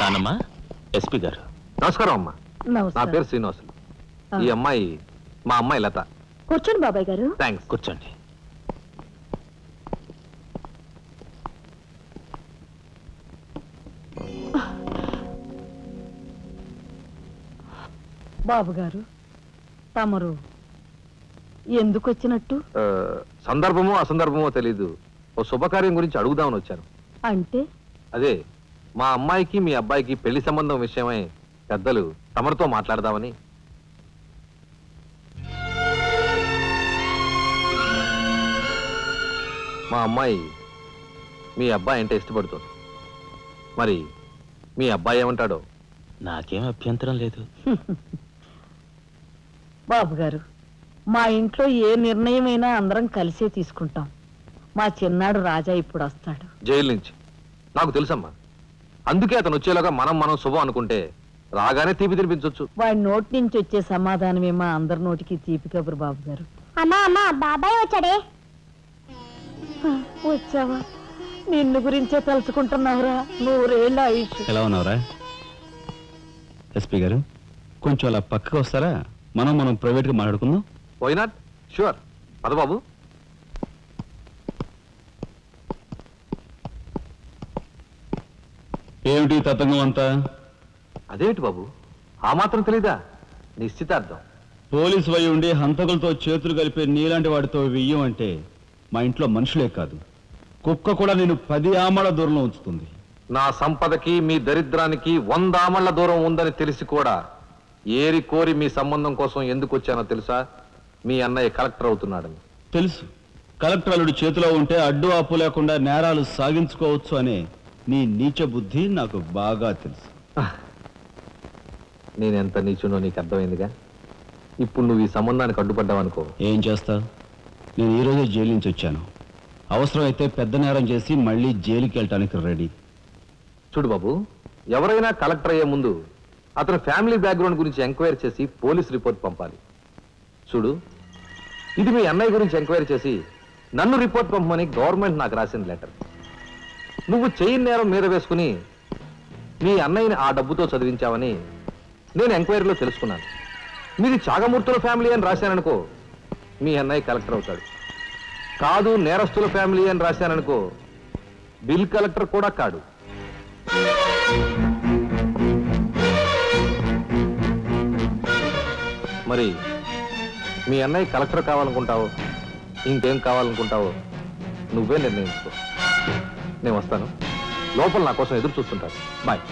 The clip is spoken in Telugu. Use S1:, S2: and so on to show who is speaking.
S1: నానమ్మా, ఎస్పీ గారు.
S2: నమస్కారం అమ్మా. నా పేరు శ్రీనివాసులు. ఈ అమ్మాయి మా అమ్మాయి లత.
S3: కూర్చోండి బాబాయ్ గారు.
S2: థ్యాంక్స్.
S1: కూర్చోండి.
S3: బాబు గారు, తమరు ఎందుకు వచ్చినట్టు?
S2: సందర్భమో అసందర్భమో తెలీదు. ఓ శుభకార్యం గురించి అడుగుదామని వచ్చాను.
S3: అంటే?
S2: అదే, మా అమ్మాయికి మీ అబ్బాయికి పెళ్లి సంబంధం విషయమై పెద్దలు తమరితో మాట్లాడదామని. మా అమ్మాయి మీ అబ్బాయి అంటే ఇష్టపడుతుంది. మరి మీ అబ్బాయి ఏమంటాడో?
S1: నాకేం అభ్యంతరం లేదు.
S3: బాబు గారు, మా ఇంట్లో ఏ నిర్ణయమైనా అందరం కలిసే తీసుకుంటాం. మా చిన్నాడు రాజా ఇప్పుడు వస్తాడు
S2: జైలు నుంచి. నాకు తెలుసమ్మా. అందుకే అతను వచ్చేలాగా మనం శుభం అనుకుంటే రాగానే తీపి తినిపించవచ్చు.
S3: వాడి నోటి నుంచి వచ్చే సమాధానమే మా అందరి నోటికి తీపి కబురు. బాబు గారు.
S4: అమ్మా అమ్మా, బాబాయ్ వచ్చాడే.
S3: వచ్చావా? నిన్ను గురించే తలుచుకుంటున్నావురా. 100 ఏళ్ళ ఆయుష్.
S5: ఎలా ఉన్నావురా ఎస్పీ గారు? కొంచెం అలా పక్కకు వస్తారా? మనం ప్రైవేట్గా మాట్లాడుకుందాం.
S2: Why not? షూర్. పద బాబు.
S5: ఏమిటి తతంగం అంతా?
S2: అదేమిటి బాబు, ఆ మాత్రం తెలీదా? నిశ్చితార్థం.
S5: పోలీసు వై ఉండి హంతకులతో చేతులు కలిపే నీలాంటి వాడితో వెయ్యం అంటే మా ఇంట్లో మనుషులే కాదు, కుక్క కూడా నేను 10 ఆమళ్ల దూరంలో ఉంచుతుంది.
S2: నా సంపదకి మీ దరిద్రానికి 100 ఆమళ్ల దూరం ఉందని తెలిసి కూడా ఏరి కోరి మీ సంబంధం కోసం ఎందుకు వచ్చానో తెలుసా? మీ అన్నయ్య కలెక్టర్ అవుతున్నాడని.
S5: తెలుసు. కలెక్టర్ అల్లుడు చేతిలో ఉంటే అడ్డు ఆపు లేకుండా నేరాలు సాగించుకోవచ్చు అనే నీ నీచ బుద్ధి నాకు బాగా తెలుసు.
S2: నేనెంత నీచునో నీకు అర్థమైందిగా. ఇప్పుడు నువ్వు ఈ సంబంధానికి అడ్డుపడ్డావనుకో.
S5: ఏం చేస్తావు? నేను ఈరోజే జైలు నుంచి వచ్చాను. అవసరమైతే పెద్ద నేరం చేసి మళ్ళీ జైలుకి వెళ్ళటానికి రెడీ.
S2: చూడు బాబు, ఎవరైనా కలెక్టర్ అయ్యే ముందు అతని ఫ్యామిలీ బ్యాక్గ్రౌండ్ గురించి ఎంక్వైరీ చేసి పోలీస్ రిపోర్ట్ పంపాలి. చూడు, ఇది మీ అన్నయ్య గురించి ఎంక్వైరీ చేసి నన్ను రిపోర్ట్ పంపమని గవర్నమెంట్ నాకు రాసిన లెటర్. నువ్వు చెయ్యి నేరం మీద వేసుకుని మీ అన్నయ్యని ఆ డబ్బుతో చదివించావని నేను ఎంక్వైరీలో తెలుసుకున్నాను. మీది చాగమూర్తుల ఫ్యామిలీ అని రాశాననుకో, మీ అన్నయ్య కలెక్టర్ అవుతాడు. కాదు, నేరస్తుల ఫ్యామిలీ అని రాశాననుకో, బిల్ కలెక్టర్ కూడా కాడు. మరి మీ అన్నయ్య కలెక్టర్ కావాలనుకుంటావో ఇంకేం కావాలనుకుంటావో నువ్వే నిర్ణయించుకో. నేను వస్తాను. లోపల నా కోసం ఎదురు చూస్తుంటాను. బాయ్.